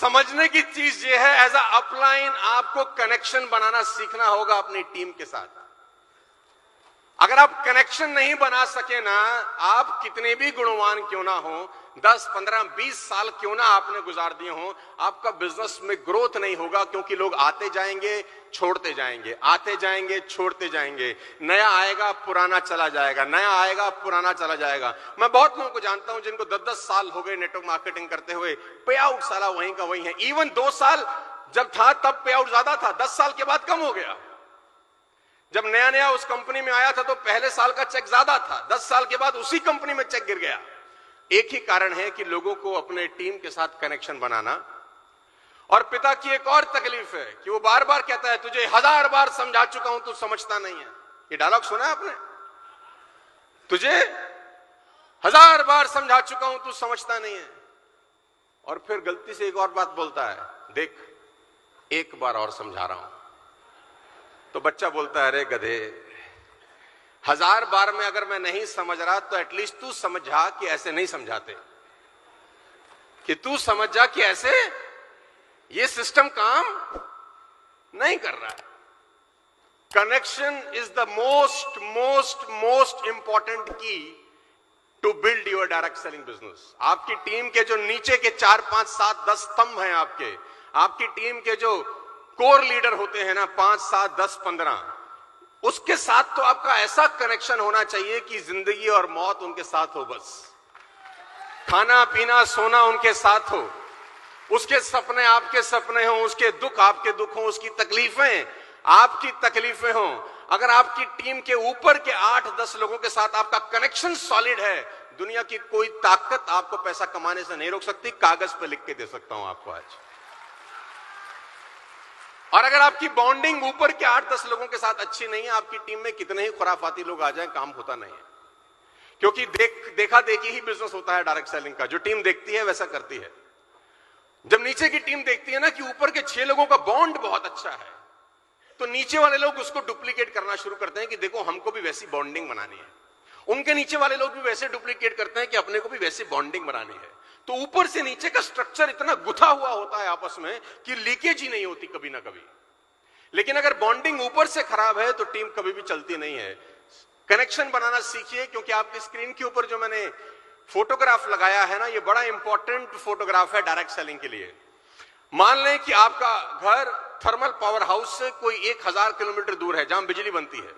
समझने की चीज ये है, एज अ अपलाइन आपको कनेक्शन बनाना सीखना होगा अपनी टीम के साथ। अगर आप कनेक्शन नहीं बना सके ना, आप कितने भी गुणवान क्यों ना हो, 10, 15, 20 साल क्यों ना आपने गुजार दिए हो, आपका बिजनेस में ग्रोथ नहीं होगा, क्योंकि लोग आते जाएंगे छोड़ते जाएंगे, आते जाएंगे छोड़ते जाएंगे, नया आएगा पुराना चला जाएगा, नया आएगा पुराना चला जाएगा। मैं बहुत लोगों को जानता हूं जिनको 10-10 साल हो गए नेटवर्क मार्केटिंग करते हुए, पे आउट साला वहीं का वहीं है। इवन 2 साल जब था तब पे आउट ज्यादा था, 10 साल के बाद कम हो गया। जब नया नया उस कंपनी में आया था तो पहले साल का चेक ज्यादा था, 10 साल के बाद उसी कंपनी में चेक गिर गया। एक ही कारण है कि लोगों को अपने टीम के साथ कनेक्शन बनाना। और पिता की एक और तकलीफ है कि वो बार बार कहता है, तुझे 1000 बार समझा चुका हूं, तू समझता नहीं है। ये डायलॉग सुना है आपने? तुझे 1000 बार समझा चुका हूं, तू समझता नहीं है। और फिर गलती से एक और बात बोलता है, देख एक बार और समझा रहा हूं। तो बच्चा बोलता है, अरे गधे, 1000 बार में अगर मैं नहीं समझ रहा तो एटलीस्ट तू समझा कि ऐसे नहीं समझाते, कि तू समझ जा कि ऐसे ये सिस्टम काम नहीं कर रहा है। Connection is the most most most important key to build your direct selling business. आपकी टीम के जो नीचे के 4, 5, 7, 10 स्तंभ हैं आपकी टीम के जो कोर लीडर होते हैं ना, 5, 7, 10, 15, उसके साथ तो आपका ऐसा कनेक्शन होना चाहिए कि जिंदगी और मौत उनके साथ हो, बस खाना पीना सोना उनके साथ हो, उसके सपने आपके सपने हो, उसके दुख आपके दुख हो, उसकी तकलीफें आपकी तकलीफें हो। अगर आपकी टीम के ऊपर के 8-10 लोगों के साथ आपका कनेक्शन सॉलिड है, दुनिया की कोई ताकत आपको पैसा कमाने से नहीं रोक सकती। कागज पे लिख के दे सकता हूं आपको आज। और अगर आपकी बॉन्डिंग ऊपर के 8-10 लोगों के साथ अच्छी नहीं है, आपकी टीम में कितने ही खुराफाती लोग आ जाएं, काम होता नहीं है। क्योंकि देखा देखी ही बिजनेस होता है डायरेक्ट सेलिंग का। जो टीम देखती है वैसा करती है। जब नीचे की टीम देखती है ना कि ऊपर के 6 लोगों का बॉन्ड बहुत अच्छा है, तो नीचे वाले लोग उसको डुप्लीकेट करना शुरू करते हैं कि देखो हमको भी वैसी बॉन्डिंग बनानी है। उनके नीचे वाले लोग भी वैसे डुप्लीकेट करते हैं कि अपने को भी वैसी बॉन्डिंग बनानी है। तो ऊपर से नीचे का स्ट्रक्चर इतना गुथा हुआ होता है आपस में कि लीकेज ही नहीं होती कभी ना कभी। लेकिन अगर बॉन्डिंग ऊपर से खराब है तो टीम कभी भी चलती नहीं है। कनेक्शन बनाना सीखिए, क्योंकि आपकी स्क्रीन के ऊपर जो मैंने फोटोग्राफ लगाया है ना, ये बड़ा इंपॉर्टेंट फोटोग्राफ है डायरेक्ट सेलिंग के लिए। मान लें कि आपका घर थर्मल पावर हाउस से कोई 1000 किलोमीटर दूर है जहां बिजली बनती है।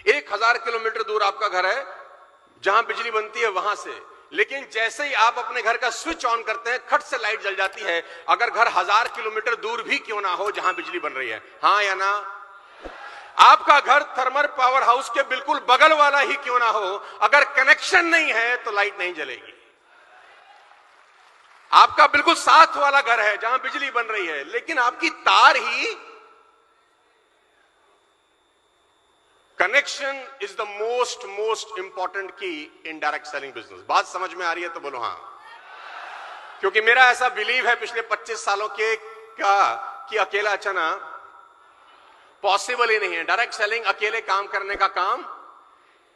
1000 किलोमीटर दूर आपका घर है जहां बिजली बनती है वहां से। लेकिन जैसे ही आप अपने घर का स्विच ऑन करते हैं, खट से लाइट जल जाती है। अगर घर 1000 किलोमीटर दूर भी क्यों ना हो जहां बिजली बन रही है, हां या ना? आपका घर थर्मल पावर हाउस के बिल्कुल बगल वाला ही क्यों ना हो, अगर कनेक्शन नहीं है तो लाइट नहीं जलेगी। आपका बिल्कुल साथ वाला घर है जहां बिजली बन रही है, लेकिन आपकी तार ही। Connection is the most most important key in direct selling business. बात समझ में आ रही है तो बोलो हां। क्योंकि मेरा ऐसा बिलीव है पिछले 25 सालों के कि अकेला चना पॉसिबल ही नहीं है। डायरेक्ट सेलिंग अकेले काम करने का काम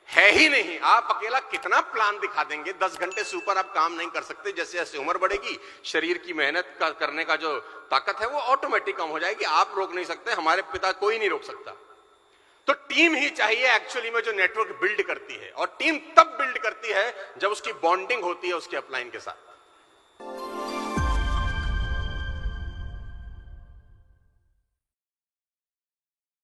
है ही नहीं। आप अकेला कितना प्लान दिखा देंगे, 10 घंटे से ऊपर आप काम नहीं कर सकते। जैसे जैसे उम्र बढ़ेगी, शरीर की मेहनत करने का जो ताकत है वो ऑटोमेटिक कम हो जाएगी। आप रोक नहीं सकते, हमारे पिता कोई नहीं रोक सकता। तो टीम ही चाहिए एक्चुअली में जो नेटवर्क बिल्ड करती है। और टीम तब बिल्ड करती है जब उसकी बॉन्डिंग होती है उसके अपलाइन के साथ।